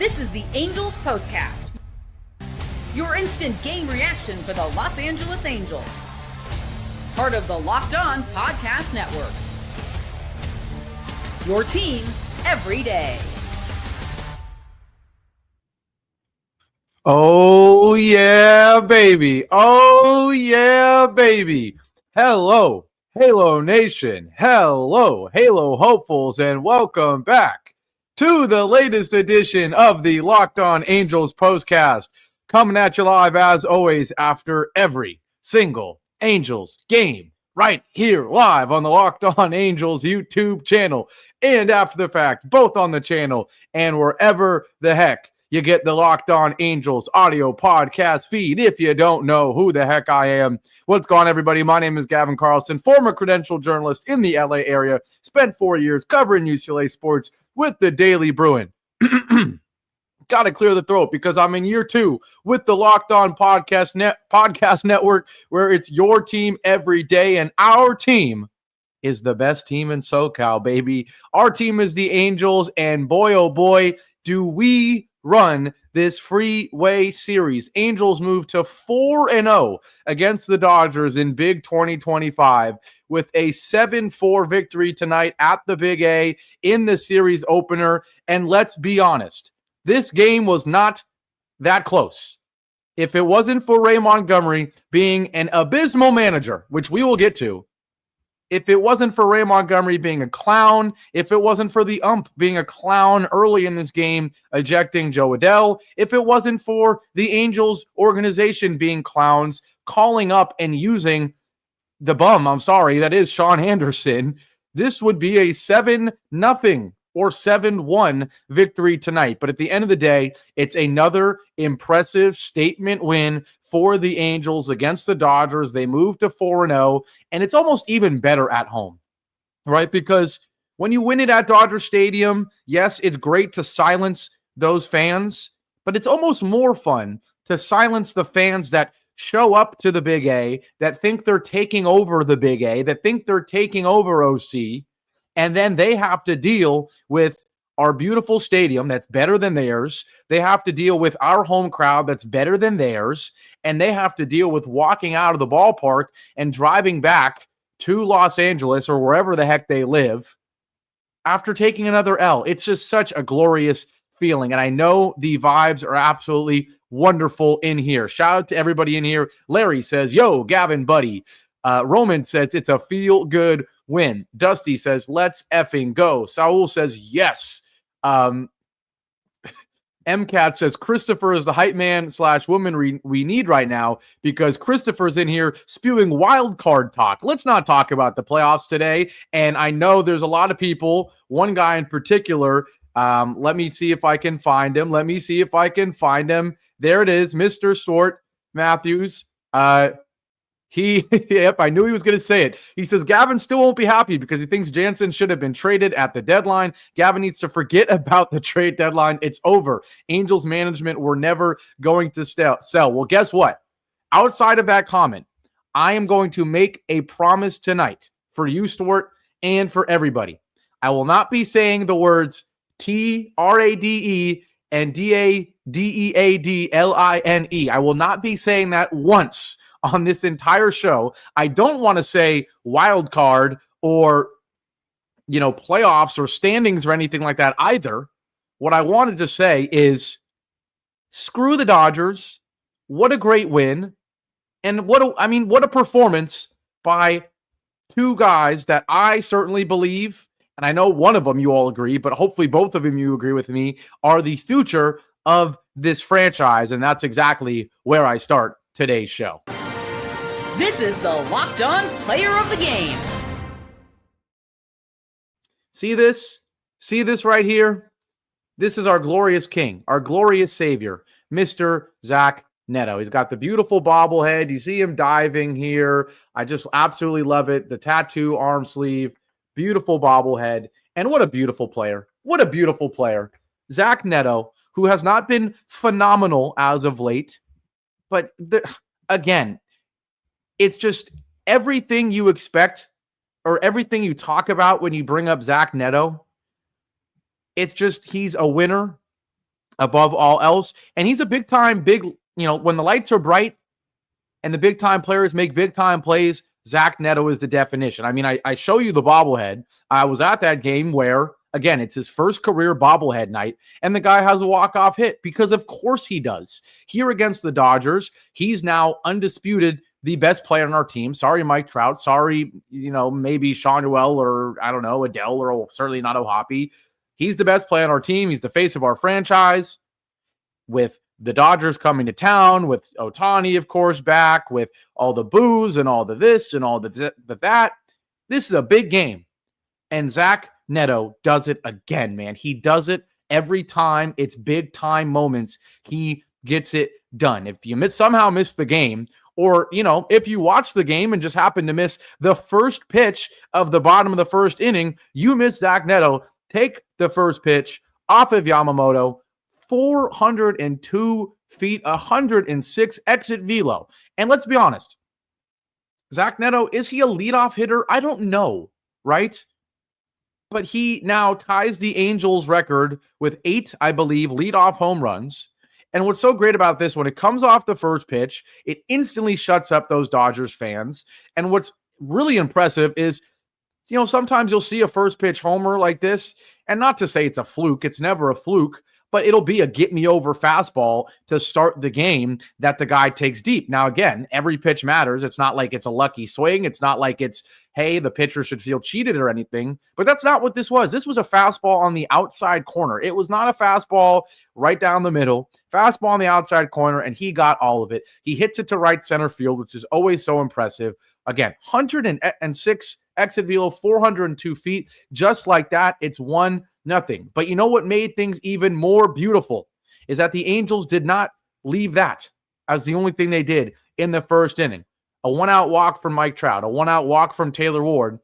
This is the Angels Postcast, your instant game reaction for the Los Angeles Angels. Part of the Locked On Podcast Network. Your team every day. Oh, yeah, baby. Oh, yeah, baby. Hello, Halo Nation. Hello, Halo hopefuls, and welcome back to the latest edition of the Locked On Angels Postcast. Coming at you live, as always, after every single Angels game. Right here, live on the Locked On Angels YouTube channel. And after the fact, both on the channel and wherever the heck you get the Locked On Angels audio podcast feed. If you don't know who the heck I am, what's going on, everybody? My name is Gavin Carlson, former credentialed journalist in the LA area. Spent 4 years covering UCLA sports with the Daily Bruin. Got to clear the throat because I'm in year 2 with the Locked On Podcast Network, where it's your team every day, and our team is the best team in SoCal, baby. Our team is the Angels, and boy, oh boy, do we run this Freeway Series. Angels move to 4-0 against the Dodgers in Big 2025 with a 7-4 victory tonight at the Big A in the series opener. And let's be honest, this game was not that close. If it wasn't for Ray Montgomery being an abysmal manager, which we will get to, if it wasn't for Ray Montgomery being a clown, if it wasn't for the ump being a clown early in this game, ejecting Joe Adell, if it wasn't for the Angels organization being clowns, calling up and using the bum, that is Sean Anderson, this would be a 7-0 or 7-1 victory tonight. But at the end of the day, it's another impressive statement win for the Angels against the Dodgers. They moved to 4-0, and it's almost even better at home, right? Because when you win it at Dodger Stadium, yes, it's great to silence those fans, but it's almost more fun to silence the fans that show up to the Big A, that think they're taking over the Big A, that think they're taking over OC, and then they have to deal with our beautiful stadium that's better than theirs. They have to deal with our home crowd that's better than theirs. And they have to deal with walking out of the ballpark and driving back to Los Angeles or wherever the heck they live after taking another L. It's just such a glorious feeling. And I know the vibes are absolutely wonderful in here. Shout out to everybody in here. Larry says, yo, Gavin, buddy. Roman says it's a feel-good win. Dusty says, let's effing go. Saul says, yes. MCAT says, Christopher is the hype man / woman we need right now because Christopher's in here spewing wild card talk. Let's not talk about the playoffs today. And I know there's a lot of people, one guy in particular, let me see if I can find him. There it is, Mr. Swart Matthews. Yep, I knew he was going to say it. He says, Gavin still won't be happy because he thinks Jansen should have been traded at the deadline. Gavin needs to forget about the trade deadline. It's over. Angels management were never going to sell. Well, guess what? Outside of that comment, I am going to make a promise tonight for you, Stuart, and for everybody. I will not be saying the words TRADE and DADEADLINE. I will not be saying that once on this entire show. I don't want to say wild card or, playoffs or standings or anything like that either. What I wanted to say is screw the Dodgers. What a great win. And what a performance by two guys that I certainly believe, and I know one of them you all agree, but hopefully both of them you agree with me, are the future of this franchise. And that's exactly where I start today's show. This is the Locked On Player of the Game. See this? See this right here? This is our glorious king, our glorious savior, Mr. Zach Neto. He's got the beautiful bobblehead. You see him diving here. I just absolutely love it. The tattoo arm sleeve, beautiful bobblehead. And what a beautiful player. What a beautiful player. Zach Neto, who has not been phenomenal as of late, but again, it's just everything you expect or everything you talk about when you bring up Zach Neto. It's just, he's a winner. above all else. And he's a big time, when the lights are bright and the big time players make big time plays, Zach Neto is the definition. I mean, I show you the bobblehead. I was at that game where, again, it's his first career bobblehead night, and the guy has a walk-off hit because of course he does. Here against the Dodgers, he's now undisputed the best player on our team. Sorry, Mike Trout. Sorry, maybe Sean Noel or, I don't know, Adele or certainly not O'Hoppe. He's the best player on our team. He's the face of our franchise. With the Dodgers coming to town, with Ohtani, of course, back, with all the boos and all the this and all the that. This is a big game. And Zach Neto does it again, man. He does it every time. It's big time moments. He gets it done. If you somehow miss the game, or, if you watch the game and just happen to miss the first pitch of the bottom of the first inning, you miss Zach Neto. Take the first pitch off of Yamamoto, 402 feet, 106 exit velo. And let's be honest, Zach Neto, is he a leadoff hitter? I don't know, right? But he now ties the Angels record with 8, I believe, leadoff home runs. And what's so great about this, when it comes off the first pitch, it instantly shuts up those Dodgers fans. And what's really impressive is, sometimes you'll see a first pitch homer like this, and not to say it's a fluke, it's never a fluke, but it'll be a get me over fastball to start the game that the guy takes deep. Now, again, every pitch matters. It's not like it's a lucky swing. It's not like it's, hey, the pitcher should feel cheated or anything, but that's not what this was. This was a fastball on the outside corner. It was not a fastball right down the middle. Fastball on the outside corner, and he got all of it. He hits it to right center field, which is always so impressive. Again, 106 exit velo, 402 feet. Just like that, it's 1-0. But you know what made things even more beautiful is that the Angels did not leave that as the only thing they did in the first inning. A one-out walk from Mike Trout, a one-out walk from Taylor Ward,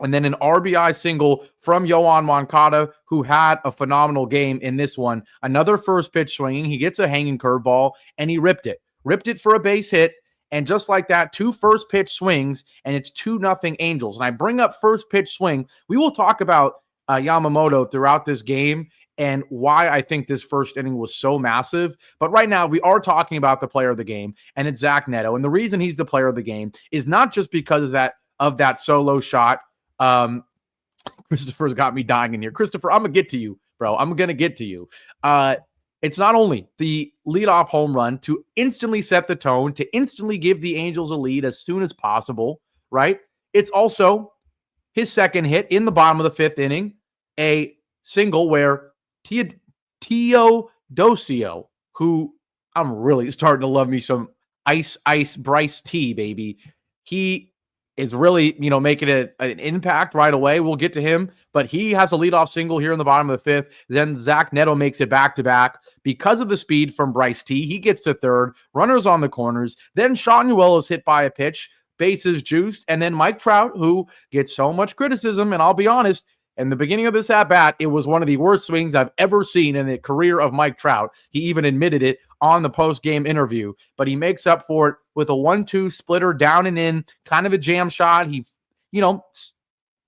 and then an RBI single from Yoan Moncada, who had a phenomenal game in this one. Another first pitch swinging. He gets a hanging curveball, and he ripped it. Ripped it for a base hit. And just like that, 2 first pitch swings, and it's 2-0 Angels. And I bring up first pitch swing. We will talk about Yamamoto throughout this game and why I think this first inning was so massive. But right now, we are talking about the player of the game, and it's Zach Neto. And the reason he's the player of the game is not just because of that solo shot. Christopher's got me dying in here. Christopher, I'm going to get to you, bro. I'm going to get to you. It's not only the leadoff home run to instantly set the tone, to instantly give the Angels a lead as soon as possible, right? It's also his second hit in the bottom of the 5th inning, a single where Teodosio, who I'm really starting to love me some ice Bryce T, baby. He is really, making an impact right away. We'll get to him, but he has a leadoff single here in the bottom of the 5th. Then Zach Neto makes it back-to-back because of the speed from Bryce T. He gets to third, runners on the corners. Then Sean Noel is hit by a pitch, bases juiced, and then Mike Trout, who gets so much criticism, and I'll be honest, in the beginning of this at-bat, it was one of the worst swings I've ever seen in the career of Mike Trout. He even admitted it on the post-game interview, but he makes up for it with a 1-2 splitter down and in, kind of a jam shot. He,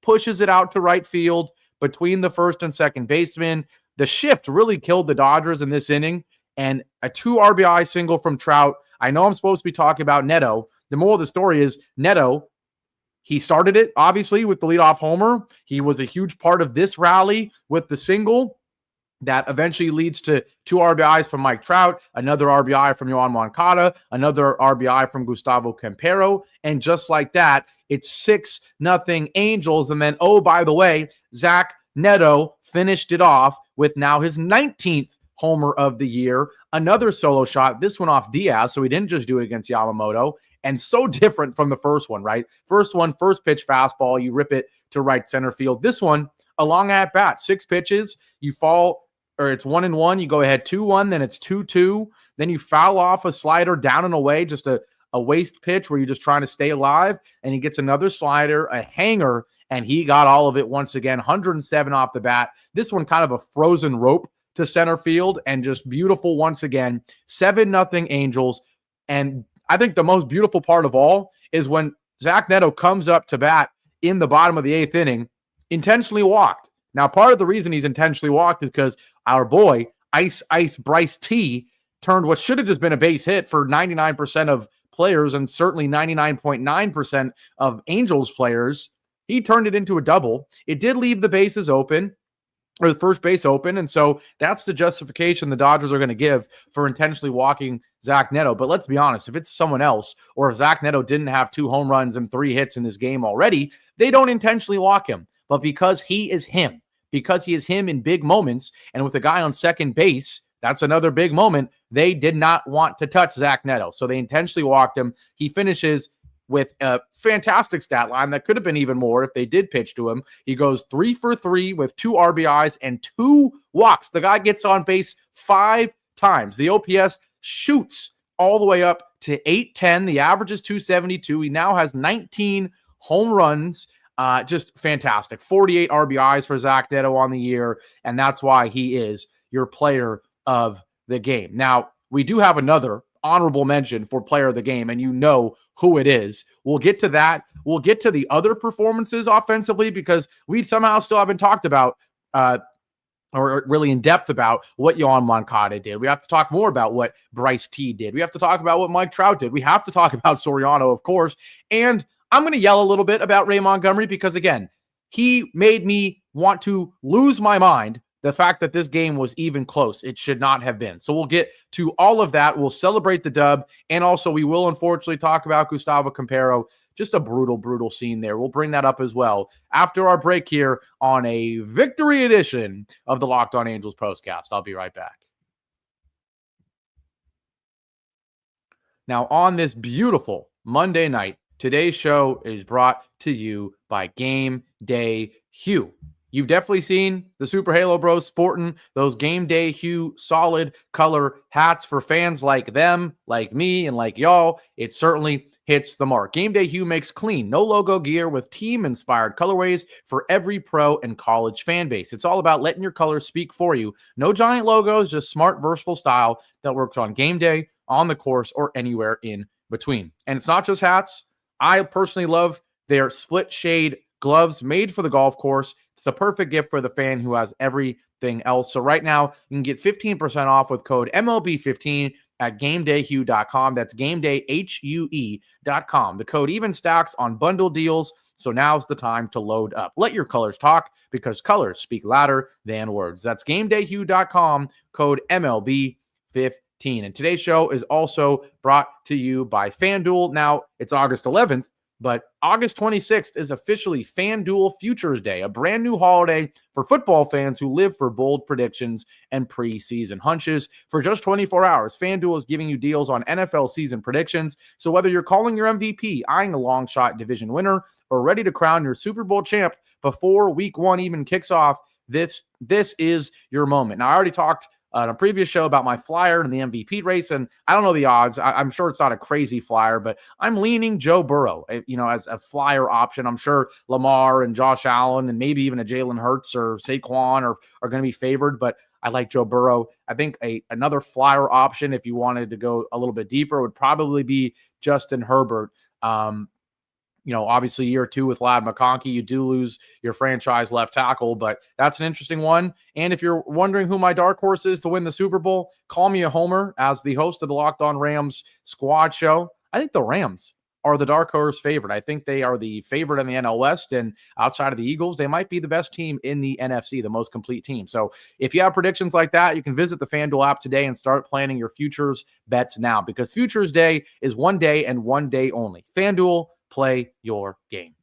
pushes it out to right field between the first and second baseman. The shift really killed the Dodgers in this inning, and a 2 RBI single from Trout. I know I'm supposed to be talking about Neto. The moral of the story is Neto, he started it, obviously, with the leadoff homer. He was a huge part of this rally with the single that eventually leads to 2 RBIs from Mike Trout, another RBI from Yoan Moncada, another RBI from Gustavo Quintero, and just like that, it's 6-0 Angels. And then, oh, by the way, Zach Neto finished it off with now his 19th homer of the year, another solo shot, this one off Diaz, so he didn't just do it against Yamamoto. And so different from the first one, right? First one, first pitch fastball, you rip it to right center field. This one, a long at bat, 6 pitches, you fall, or it's 1-1, you go ahead 2-1, then it's 2-2, then you foul off a slider down and away, just a waste pitch where you're just trying to stay alive, and he gets another slider, a hanger, and he got all of it once again, 107 off the bat. This one kind of a frozen rope to center field, and just beautiful once again, 7-0 Angels. And I think the most beautiful part of all is when Zach Neto comes up to bat in the bottom of the 8th inning, intentionally walked. Now, part of the reason he's intentionally walked is because our boy, ice Bryce T turned what should have just been a base hit for 99% of players and certainly 99.9% of Angels players. He turned it into a double. It did leave the bases open, or the first base open. And so that's the justification the Dodgers are going to give for intentionally walking Zach Neto. But let's be honest, if it's someone else, or if Zach Neto didn't have 2 home runs and 3 hits in this game already, they don't intentionally walk him. But because he is him in big moments, and with a guy on second base, that's another big moment, they did not want to touch Zach Neto. So they intentionally walked him. He finishes with a fantastic stat line that could have been even more if they did pitch to him. He goes 3 for 3 with 2 RBIs and 2 walks. The guy gets on base 5 times. The OPS shoots all the way up to 810. The average is 272. He now has 19 home runs. Just fantastic. 48 RBIs for Zach Neto on the year, and that's why he is your player of the game. Now, we do have another honorable mention for player of the game, and you know who it is. We'll get to that. We'll get to the other performances offensively because we somehow still haven't talked about or really in depth about what Yoan Moncada did. We have to talk more about what Bryce T did. We have to talk about what Mike Trout did. We have to talk about Soriano, of course. And I'm going to yell a little bit about Ray Montgomery because, again, he made me want to lose my mind. The fact that this game was even close, it should not have been. So we'll get to all of that. We'll celebrate the dub. And also we will unfortunately talk about Gustavo Campero. Just a brutal scene there. We'll bring that up as well after our break here on a victory edition of the Locked On Angels Postcast. I'll be right back. Now on this beautiful Monday night, today's show is brought to you by Game Day Hue. You've definitely seen the Super Halo Bros sporting those Game Day Hue solid color hats for fans like them, like me, and like y'all. It certainly hits the mark. Game Day Hue makes clean, no logo gear with team-inspired colorways for every pro and college fan base. It's all about letting your colors speak for you. No giant logos, just smart, versatile style that works on game day, on the course, or anywhere in between. And it's not just hats. I personally love their split shade gloves made for the golf course. It's the perfect gift for the fan who has everything else. So right now, you can get 15% off with code MLB15 at GameDayHue.com. That's GameDayHue.com. The code even stacks on bundle deals, so now's the time to load up. Let your colors talk because colors speak louder than words. That's GameDayHue.com, code MLB15. And today's show is also brought to you by FanDuel. Now, it's August 11th. But August 26th is officially FanDuel Futures Day, a brand new holiday for football fans who live for bold predictions and preseason hunches. For just 24 hours, FanDuel is giving you deals on NFL season predictions. So whether you're calling your MVP, eyeing a long shot division winner, or ready to crown your Super Bowl champ before week 1 even kicks off, this is your moment. Now, I already talked on a previous show about my flyer in the MVP race, and I don't know the odds. I'm sure it's not a crazy flyer, but I'm leaning Joe Burrow, as a flyer option. I'm sure Lamar and Josh Allen and maybe even a Jalen Hurts or Saquon are going to be favored, but I like Joe Burrow. I think another flyer option, if you wanted to go a little bit deeper, would probably be Justin Herbert. Obviously year 2 with Ladd McConkey, you do lose your franchise left tackle, but that's an interesting one. And if you're wondering who my dark horse is to win the Super Bowl, call me a homer. As the host of the Locked On Rams squad show, I think the Rams are the dark horse favorite. I think they are the favorite in the NL West, and outside of the Eagles, they might be the best team in the NFC, the most complete team. So if you have predictions like that, you can visit the FanDuel app today and start planning your futures bets now, because Futures Day is one day and one day only. FanDuel, play your game.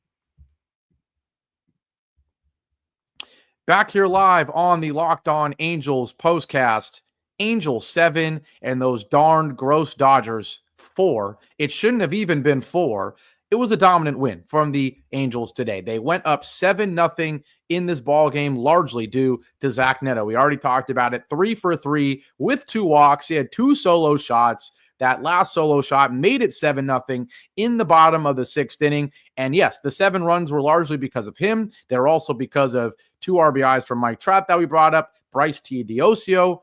Back here live on the Locked On Angels Postcast. Angels 7 and those darned gross Dodgers 4. It shouldn't have even been 4. It was a dominant win from the Angels today. They went up 7-0 in this ball game, largely due to Zach Neto. We already talked about it. 3 for 3 with 2 walks. He had 2 solo shots. That last solo shot made it 7-0 in the bottom of the 6th inning. And yes, the 7 runs were largely because of him. They're also because of 2 RBIs from Mike Trout that we brought up. Bryce Teodosio,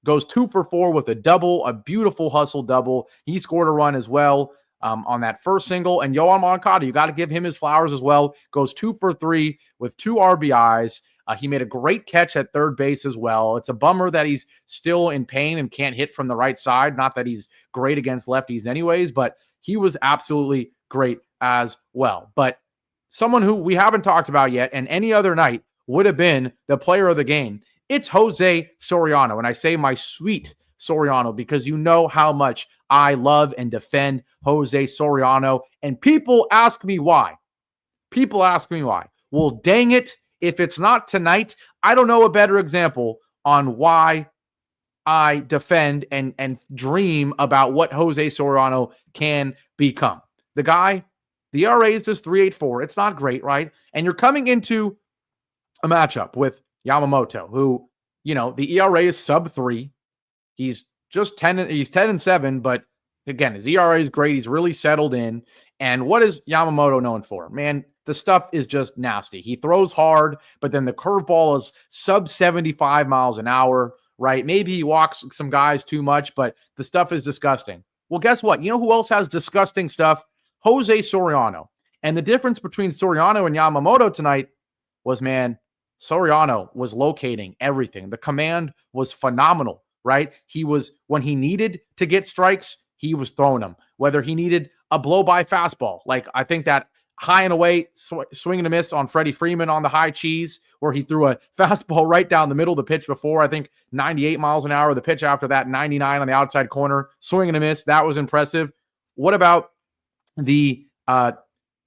goes 2 for 4 with a double, a beautiful hustle double. He scored a run as well on that first single. And Yoan Moncada, you got to give him his flowers as well. Goes 2 for 3 with 2 RBIs. He made a great catch at third base as well. It's a bummer that he's still in pain and can't hit from the right side. Not that he's great against lefties anyways, but he was absolutely great as well. But someone who we haven't talked about yet, and any other night would have been the player of the game, it's Jose Soriano. And I say my sweet Soriano because you know how much I love and defend Jose Soriano. And people ask me why. Well, dang it. If it's not tonight, I don't know a better example on why I defend and dream about what Jose Soriano can become. The guy, the ERA is just 3.84. It's not great, right? And you're coming into a matchup with Yamamoto, who, the ERA is sub 3. He's just 10-7, but again, his ERA is great. He's really settled in. And what is Yamamoto known for? Man, the stuff is just nasty. He throws hard, but then the curveball is sub 75 miles an hour, right? Maybe he walks some guys too much, but the stuff is disgusting. Well, guess what? You know who else has disgusting stuff? Jose Soriano. And the difference between Soriano and Yamamoto tonight was, man, Soriano was locating everything. The command was phenomenal, right? He was, when he needed to get strikes, he was throwing them. Whether he needed a blow-by fastball, like I think that high and away swing and a miss on Freddie Freeman on the high cheese, where he threw a fastball right down the middle of the pitch before, I think 98 miles an hour. The pitch after that, 99 on the outside corner, swing and a miss. That was impressive. What about the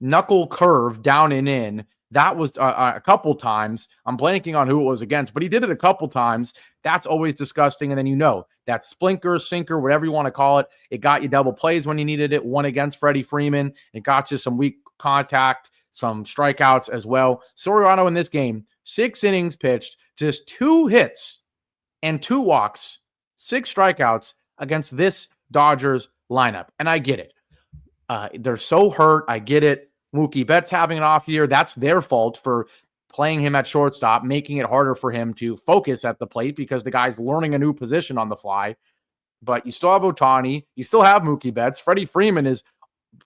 knuckle curve down and in? That was a couple times. I'm blanking on who it was against, but he did it a couple times. That's always disgusting. And then that splinker, sinker, whatever you want to call it, it got you double plays when you needed it. One against Freddie Freeman. It got you some weak contact, some strikeouts as well. Soriano in this game, 6 innings pitched, just 2 hits and 2 walks, 6 strikeouts against this Dodgers lineup. And I get it. They're so hurt. I get it. Mookie Betts having an off year. That's their fault for playing him at shortstop, making it harder for him to focus at the plate because the guy's learning a new position on the fly. But you still have Ohtani. You still have Mookie Betts. Freddie Freeman is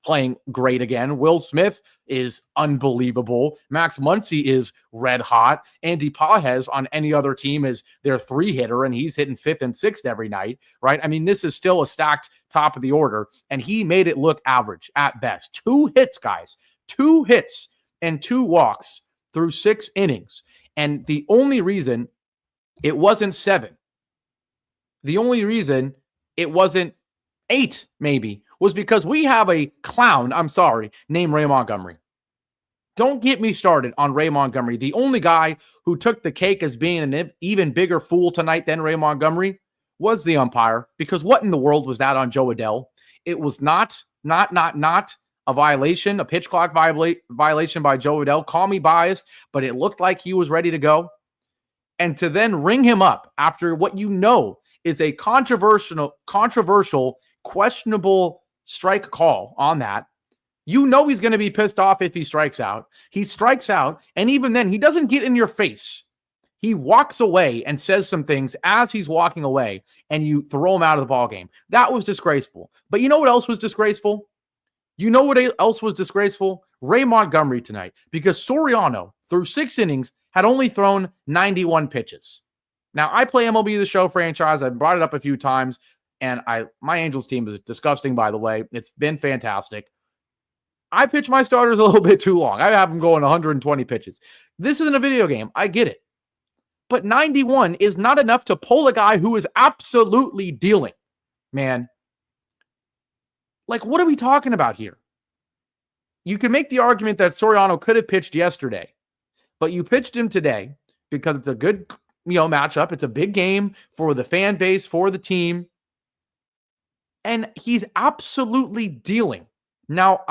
playing great again. Will Smith is unbelievable. Max Muncy is red hot. Andy Pages on any other team is their 3-hitter, and he's hitting 5th and 6th every night, right? I mean, this is still a stacked top of the order, and he made it look average at best. 2 hits, guys. 2 hits and 2 walks through 6 innings. And the only reason it wasn't 7, the only reason it wasn't 8 maybe, was because we have a clown, named Ray Montgomery. Don't get me started on Ray Montgomery. The only guy who took the cake as being an even bigger fool tonight than Ray Montgomery was the umpire, because what in the world was that on Joe Adell? It was not a violation, a pitch clock violation by Joe Adell. Call me biased, but it looked like he was ready to go. And to then ring him up after what is a controversial, questionable strike call on that. He's going to be pissed off if he strikes out. He strikes out, and even then, he doesn't get in your face. He walks away and says some things as he's walking away, and you throw him out of the ballgame. That was disgraceful. But you know what else was disgraceful? Ray Montgomery tonight, because Soriano, through 6 innings, had only thrown 91 pitches. Now, I play MLB The Show franchise. I've brought it up a few times, and my Angels team is disgusting, by the way. It's been fantastic. I pitch my starters a little bit too long. I have them going 120 pitches. This isn't a video game. I get it. But 91 is not enough to pull a guy who is absolutely dealing, man. Like, what are we talking about here? You can make the argument that Soriano could have pitched yesterday, but you pitched him today because it's a good, matchup. It's a big game for the fan base, for the team. And he's absolutely dealing. Now,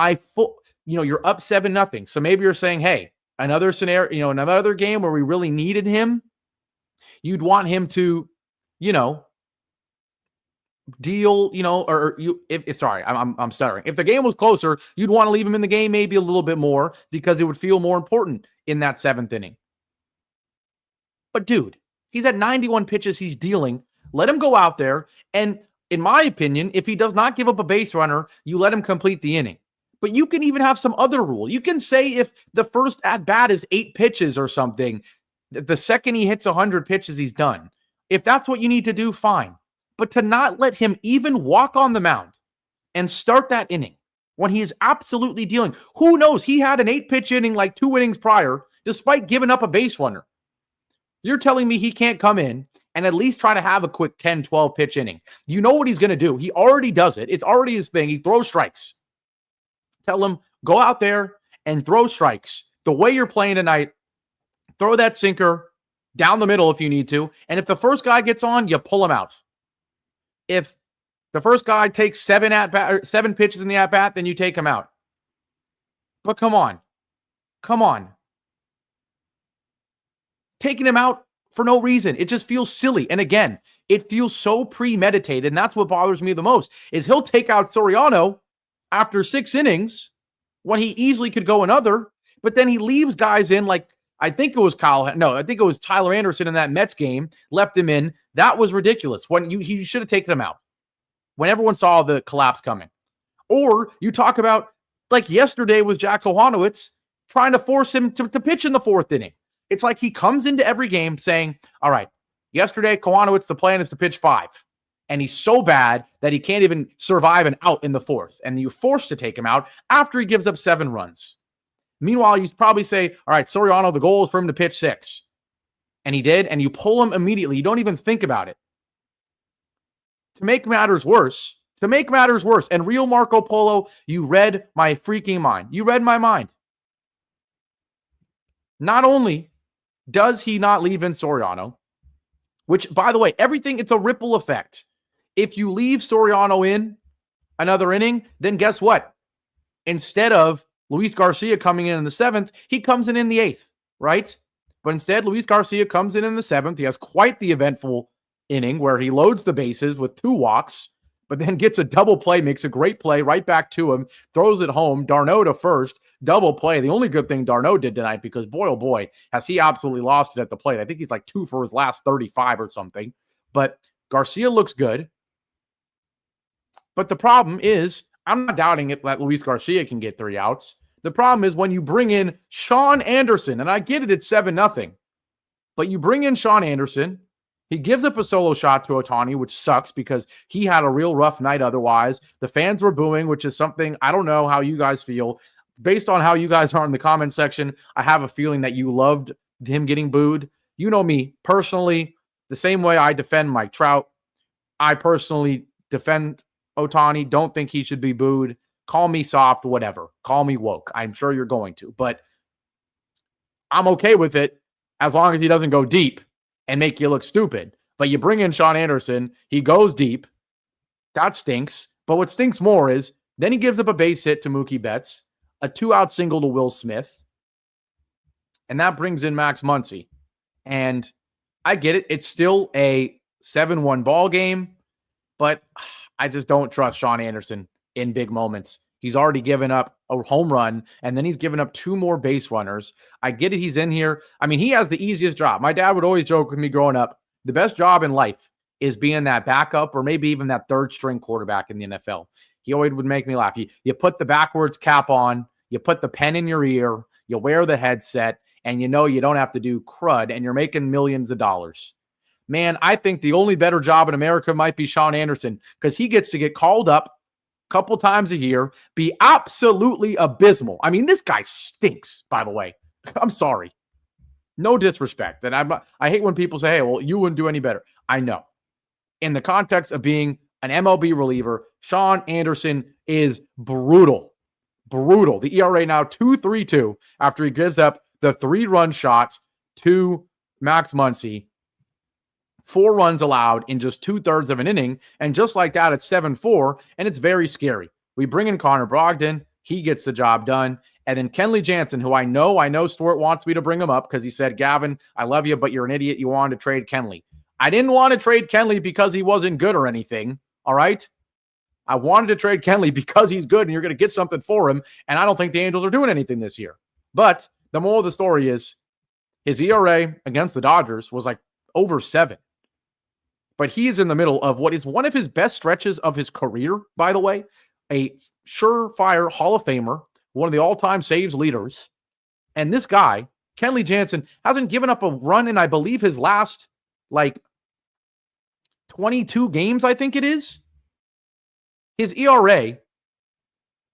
you're up 7-0. So maybe you're saying, hey, another scenario, another game where we really needed him. You'd want him to, deal, I'm stuttering. If the game was closer, you'd want to leave him in the game maybe a little bit more because it would feel more important in that 7th inning. But dude, he's at 91 pitches. He's dealing. Let him go out there. And in my opinion, if he does not give up a base runner, you let him complete the inning. But you can even have some other rule. You can say if the first at bat is 8 pitches or something, The second he hits 100 pitches, he's done. If that's what you need to do, fine. But to not let him even walk on the mound and start that inning when he is absolutely dealing. Who knows? He had an 8-pitch inning like 2 innings prior, despite giving up a base runner. You're telling me he can't come in and at least try to have a quick 10, 12 pitch inning. You know what he's going to do. He already does it. It's already his thing. He throws strikes. Tell him, go out there and throw strikes. The way you're playing tonight, throw that sinker down the middle if you need to. And if the first guy gets on, you pull him out. If the first guy takes 7 pitches in the at-bat, then you take him out. But come on. Come on. Taking him out for no reason. It just feels silly. And again, it feels so premeditated. And that's what bothers me the most, is he'll take out Soriano after 6 innings when he easily could go another, but then he leaves guys in like, I think it was Tyler Anderson in that Mets game, left him in. That was ridiculous. He should have taken him out when everyone saw the collapse coming. Or you talk about, like yesterday with Jack Kohanowitz, trying to force him to pitch in the 4th inning. It's like he comes into every game saying, all right, yesterday, Kohanowitz, the plan is to pitch 5. And he's so bad that he can't even survive an out in the 4th. And you're forced to take him out after he gives up 7 runs. Meanwhile, you probably say, all right, Soriano, the goal is for him to pitch 6. And he did, and you pull him immediately. You don't even think about it. To make matters worse, and real Marco Polo, you read my freaking mind. You read my mind. Not only does he not leave in Soriano, which, by the way, it's a ripple effect. If you leave Soriano in another inning, then guess what? Instead of Luis Garcia coming in the 7th, he comes in the 8th, right? But instead, Luis Garcia comes in the 7th. He has quite the eventful inning where he loads the bases with 2 walks, but then gets a double play, makes a great play right back to him, throws it home, d'Arnaud to first, double play. The only good thing d'Arnaud did tonight, because boy, oh boy, has he absolutely lost it at the plate. I think he's like 2 for his last 35 or something. But Garcia looks good. But the problem is, I'm not doubting it that Luis Garcia can get 3 outs. The problem is when you bring in Sean Anderson, and I get it, it's 7-0, but you bring in Sean Anderson, he gives up a solo shot to Ohtani, which sucks because he had a real rough night otherwise. The fans were booing, which is something I don't know how you guys feel. Based on how you guys are in the comment section, I have a feeling that you loved him getting booed. You know me, personally, the same way I defend Mike Trout, I personally defend Ohtani, don't think he should be booed. Call me soft, whatever. Call me woke. I'm sure you're going to, but I'm okay with it as long as he doesn't go deep and make you look stupid. But you bring in Sean Anderson, he goes deep. That stinks. But what stinks more is then he gives up a base hit to Mookie Betts, a 2-out single to Will Smith, and that brings in Max Muncy. And I get it. It's still a 7-1 ball game, but I just don't trust Sean Anderson in big moments. He's already given up a home run, and then he's given up 2 more base runners. I get it. He's in here. I mean, he has the easiest job. My dad would always joke with me growing up, the best job in life is being that backup or maybe even that 3rd-string quarterback in the NFL. He always would make me laugh. You put the backwards cap on, you put the pen in your ear, you wear the headset, and you know you don't have to do crud, and you're making millions of dollars. Man, I think the only better job in America might be Sean Anderson, because he gets to get called up a couple times a year, be absolutely abysmal. I mean, this guy stinks, by the way. I'm sorry. No disrespect. And I hate when people say, hey, well, you wouldn't do any better. I know. In the context of being an MLB reliever, Sean Anderson is brutal. Brutal. The ERA now 2.32 after he gives up the 3-run shot to Max Muncy. 4 runs allowed in just 2/3 of an inning. And just like that, it's 7-4, and it's very scary. We bring in Connor Brogdon. He gets the job done. And then Kenley Jansen, who I know Stuart wants me to bring him up because he said, Gavin, I love you, but you're an idiot. You wanted to trade Kenley. I didn't want to trade Kenley because he wasn't good or anything, all right? I wanted to trade Kenley because he's good and you're going to get something for him, and I don't think the Angels are doing anything this year. But the moral of the story is his ERA against the Dodgers was like over 7. But he is in the middle of what is one of his best stretches of his career, by the way. A surefire Hall of Famer, one of the all-time saves leaders. And this guy Kenley Jansen hasn't given up a run in, I believe, his last, 22 games, I think it is. His ERA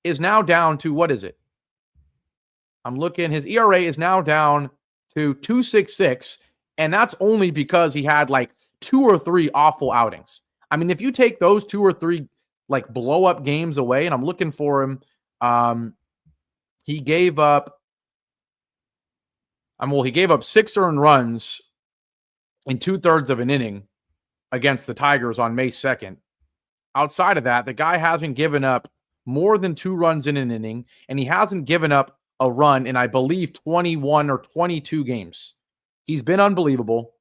is now down to, what is it? I'm looking. His ERA is now down to 2.66, and that's only because he had 2 or 3 awful outings. I mean, if you take those 2 or 3 blow up games away, and I'm looking for him, he gave up 6 earned runs in 2/3 of an inning against the Tigers on May 2nd. Outside of that, the guy hasn't given up more than 2 runs in an inning, and he hasn't given up a run in, I believe, 21 or 22 games. He's been unbelievable.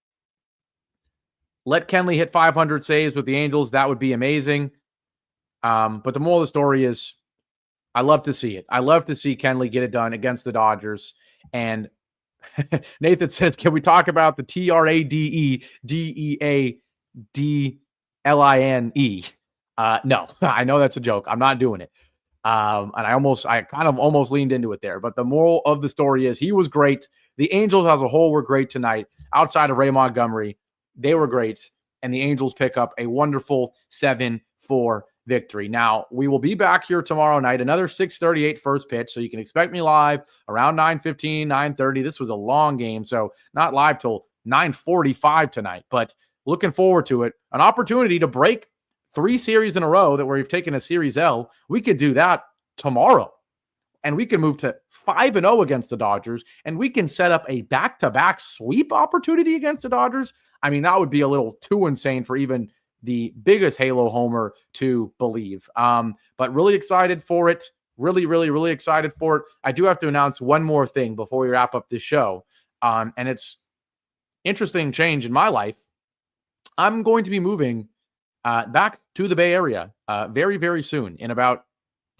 Let Kenley hit 500 saves with the Angels. That would be amazing. But the moral of the story is I love to see it. I love to see Kenley get it done against the Dodgers. And Nathan says, can we talk about the TRADEDEADLINE? No, I know that's a joke. I'm not doing it. And I kind of almost leaned into it there. But the moral of the story is he was great. The Angels as a whole were great tonight. Outside of Ray Montgomery, they were great. And the Angels pick up a wonderful 7-4 victory. Now, we will be back here tomorrow night, another 6:38 first pitch. So you can expect me live around 9:15, 9:30. This was a long game, so not live till 9:45 tonight. But looking forward to it. An opportunity to break 3 series in a row that we've taken a series L. We could do that tomorrow. And we can move to 5-0 against the Dodgers. And we can set up a back-to-back sweep opportunity against the Dodgers. I mean, that would be a little too insane for even the biggest Halo homer to believe. But really excited for it. Really, really, really excited for it. I do have to announce one more thing before we wrap up this show. And it's interesting change in my life. I'm going to be moving back to the Bay Area very, very soon, in about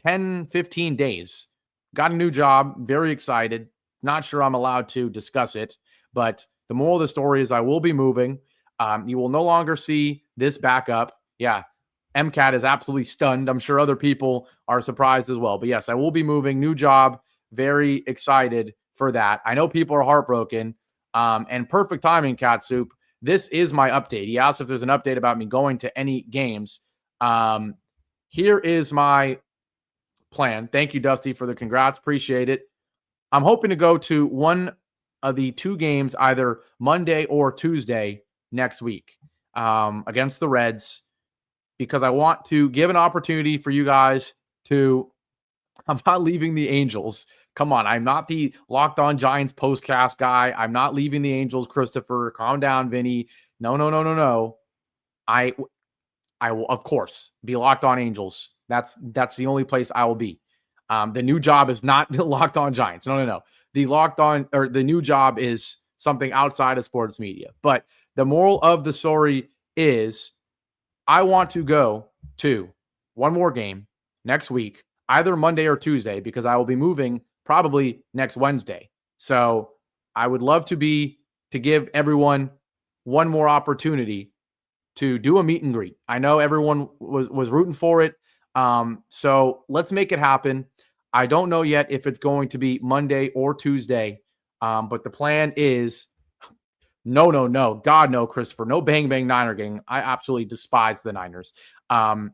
10, 15 days. Got a new job. Very excited. Not sure I'm allowed to discuss it, but the moral of the story is I will be moving. You will no longer see this backup. Yeah, MCAT is absolutely stunned. I'm sure other people are surprised as well. But yes, I will be moving. New job. Very excited for that. I know people are heartbroken. And perfect timing, Cat Soup. This is my update. He asked if there's an update about me going to any games. Here is my plan. Thank you, Dusty, for the congrats. Appreciate it. I'm hoping to go to one of the 2 games either Monday or Tuesday next week against the Reds, because I want to give an opportunity for you guys to – I'm not leaving the Angels. Come on, I'm not the Locked On Giants postcast guy. I'm not leaving the Angels, Christopher. Calm down, Vinny. No. I will, of course, be Locked On Angels. That's the only place I will be. The new job is not Locked On Giants. No. The new job is something outside of sports media. But the moral of the story is I want to go to one more game next week, either Monday or Tuesday, because I will be moving probably next Wednesday. So I would love to give everyone one more opportunity to do a meet and greet. I know everyone was rooting for it. So let's make it happen. I don't know yet if it's going to be Monday or Tuesday. But the plan is no. God, no, Christopher. No bang Niner gang. I absolutely despise the Niners. But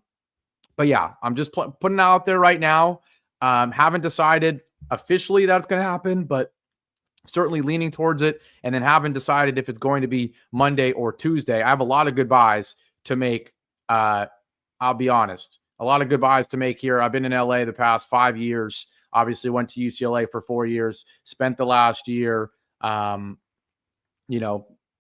yeah, I'm just putting it out there right now. Haven't decided officially that's going to happen, but certainly leaning towards it, and then haven't decided if it's going to be Monday or Tuesday. I have a lot of goodbyes to make. I'll be honest. A lot of goodbyes to make here. I've been in LA the past 5 years. Obviously went to UCLA for 4 years, spent the last year,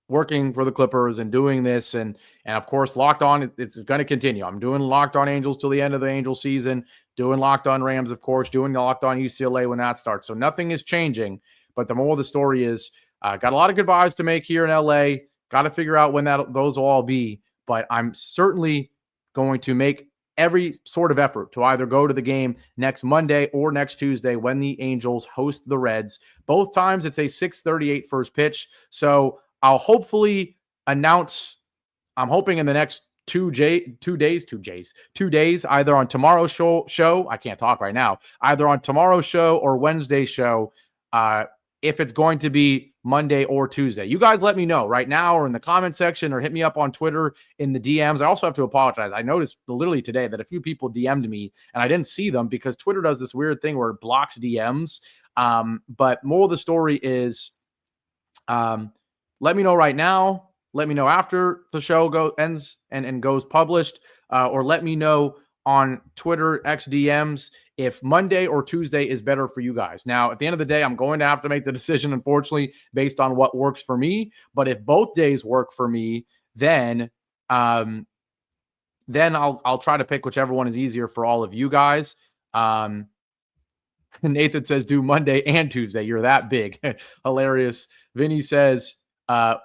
working for the Clippers and doing this. And of course, Locked On, it's going to continue. I'm doing Locked On Angels till the end of the Angel season, doing Locked On Rams, of course, doing Locked On UCLA when that starts. So nothing is changing. But the moral of the story is got a lot of goodbyes to make here in LA. Got to figure out when those will all be. But I'm certainly going to make every sort of effort to either go to the game next Monday or next Tuesday when the Angels host the Reds. Both times it's a 6:38 first pitch. So I'll hopefully announce, I'm hoping in the next 2 days, either on tomorrow's show. I can't talk right now, either on tomorrow's show or Wednesday's show. if it's going to be Monday or Tuesday. You guys let me know right now or in the comment section or hit me up on Twitter in the DMs. I also have to apologize. I noticed literally today that a few people DM'd me and I didn't see them because Twitter does this weird thing where it blocks DMs. But more of the story is let me know right now. Let me know after the show ends and goes published, or let me know on Twitter X DMs if Monday or Tuesday is better for you guys. Now, at the end of the day, I'm going to have to make the decision, unfortunately, based on what works for me. But if both days work for me, then I'll try to pick whichever one is easier for all of you guys. Nathan says do Monday and Tuesday. You're that big. Hilarious. Vinny says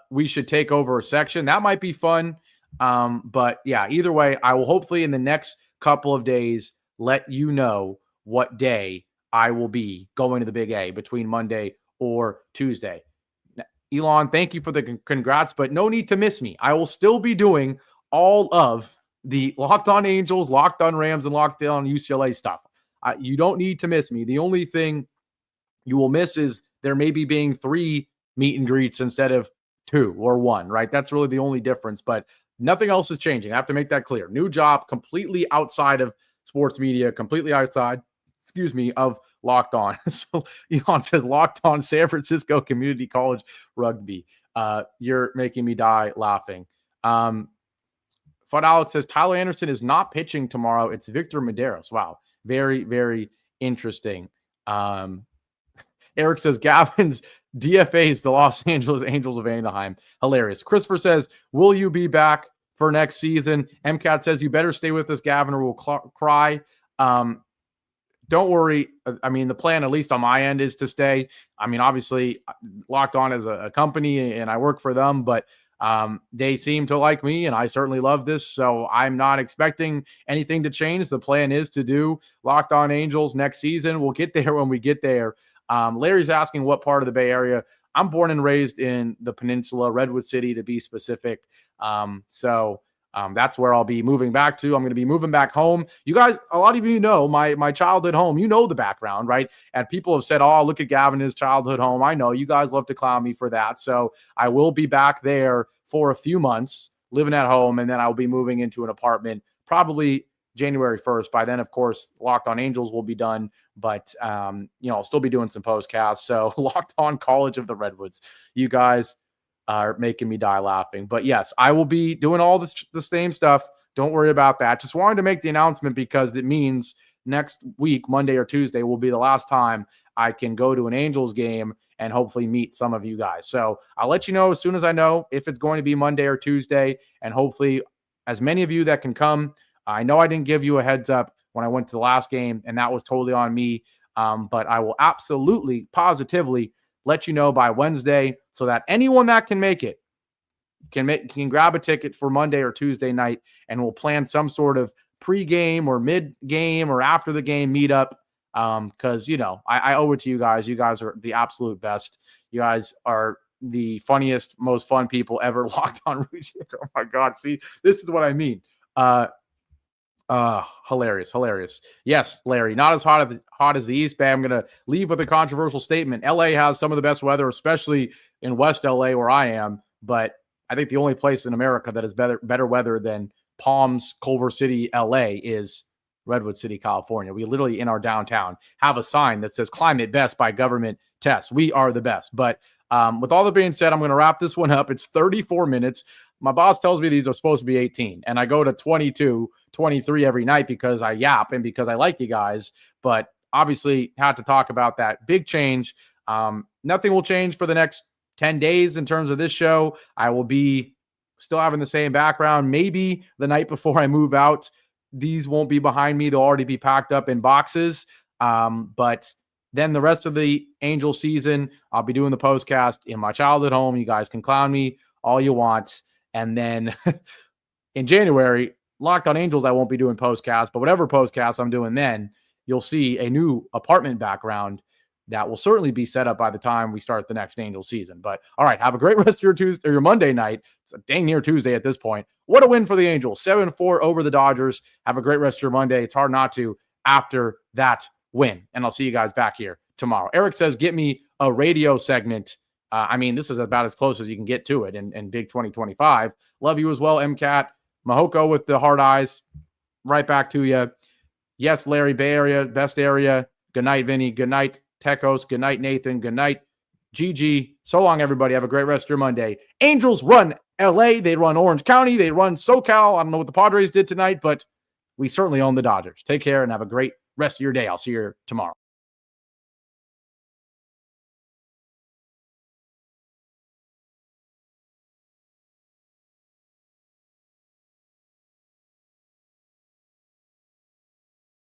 we should take over a section. That might be fun. But yeah, either way, I will hopefully in the next couple of days let you know what day I will be going to the Big A between Monday or Tuesday. Elon, thank you for the congrats, but no need to miss me. I will still be doing all of the Locked On Angels, Locked On Rams, and Locked On UCLA stuff. You don't need to miss me. The only thing you will miss is there may be being 3 meet and greets instead of 2 or 1, right? That's really the only difference, but nothing else is changing. I have to make that clear. New job, completely outside of sports media, completely outside, of Locked On. So Elon says Locked On San Francisco Community College Rugby. You're making me die laughing. Fud Alex says Tyler Anderson is not pitching tomorrow. It's Victor Medeiros. Wow. Very, very interesting. Eric says Gavin's DFA's the Los Angeles Angels of Anaheim. Hilarious. Christopher says, will you be back for next season? MCAT says, you better stay with us, Gavin, or we'll cry. Don't worry. I mean, the plan, at least on my end, is to stay. I mean, obviously, Locked On as a company, and I work for them, but they seem to like me, and I certainly love this, so I'm not expecting anything to change. The plan is to do Locked On Angels next season. We'll get there when we get there. Larry's asking what part of the Bay Area. I'm born and raised in the Peninsula, Redwood City to be specific. So that's where I'll be moving back to. I'm going to be moving back home. You guys, a lot of you know my childhood home. You know the background, right? And people have said, oh, look at Gavin, his childhood home. I know you guys love to clown me for that. So I will be back there for a few months, living at home, and then I'll be moving into an apartment probably January 1st. By then, of course, Locked On Angels will be done, but I'll still be doing some postcasts. So Locked On College of the Redwoods. You guys are making me die laughing. But yes, I will be doing all the same stuff. Don't worry about that. Just wanted to make the announcement because it means next week, Monday or Tuesday, will be the last time I can go to an Angels game and hopefully meet some of you guys. So I'll let you know as soon as I know if it's going to be Monday or Tuesday, and hopefully as many of you that can come. I know I didn't give you a heads up when I went to the last game, and that was totally on me. But I will absolutely, positively let you know by Wednesday so that anyone that can make it can grab a ticket for Monday or Tuesday night, and we'll plan some sort of pre-game or mid-game or after the game meetup. Because, I owe it to you guys. You guys are the absolute best. You guys are the funniest, most fun people ever. Locked On Rouge. Oh my God. See, this is what I mean. Hilarious. Yes, Larry, not as hot as the East Bay. I'm going to leave with a controversial statement. LA has some of the best weather, especially in West LA where I am. But I think the only place in America that has better weather than Palms, Culver City, LA is Redwood City, California. We literally in our downtown have a sign that says climate best by government test. We are the best. But with all that being said, I'm going to wrap this one up. It's 34 minutes. My boss tells me these are supposed to be 18, and I go to 22, 23 every night because I yap and because I like you guys. But obviously had to talk about that big change. Nothing will change for the next 10 days in terms of this show. I will be still having the same background. Maybe the night before I move out, these won't be behind me. They'll already be packed up in boxes. But then the rest of the Angel season, I'll be doing the postcast in my childhood home. You guys can clown me all you want. And then in January, Locked On Angels, I won't be doing postcasts, but whatever postcasts I'm doing then, you'll see a new apartment background that will certainly be set up by the time we start the next Angel season. But all right, have a great rest of your Tuesday or your Monday night. It's a dang near Tuesday at this point. What a win for the Angels. 7-4 over the Dodgers. Have a great rest of your Monday. It's hard not to after that win. And I'll see you guys back here tomorrow. Eric says, get me a radio segment. I mean, this is about as close as you can get to it in Big 2025. Love you as well, MCAT. Mahoko with the hard eyes. Right back to you. Yes, Larry, Bay Area, best area. Good night, Vinny. Good night, Tecos. Good night, Nathan. Good night, GG. So long, everybody. Have a great rest of your Monday. Angels run LA. They run Orange County. They run SoCal. I don't know what the Padres did tonight, but we certainly own the Dodgers. Take care and have a great rest of your day. I'll see you tomorrow.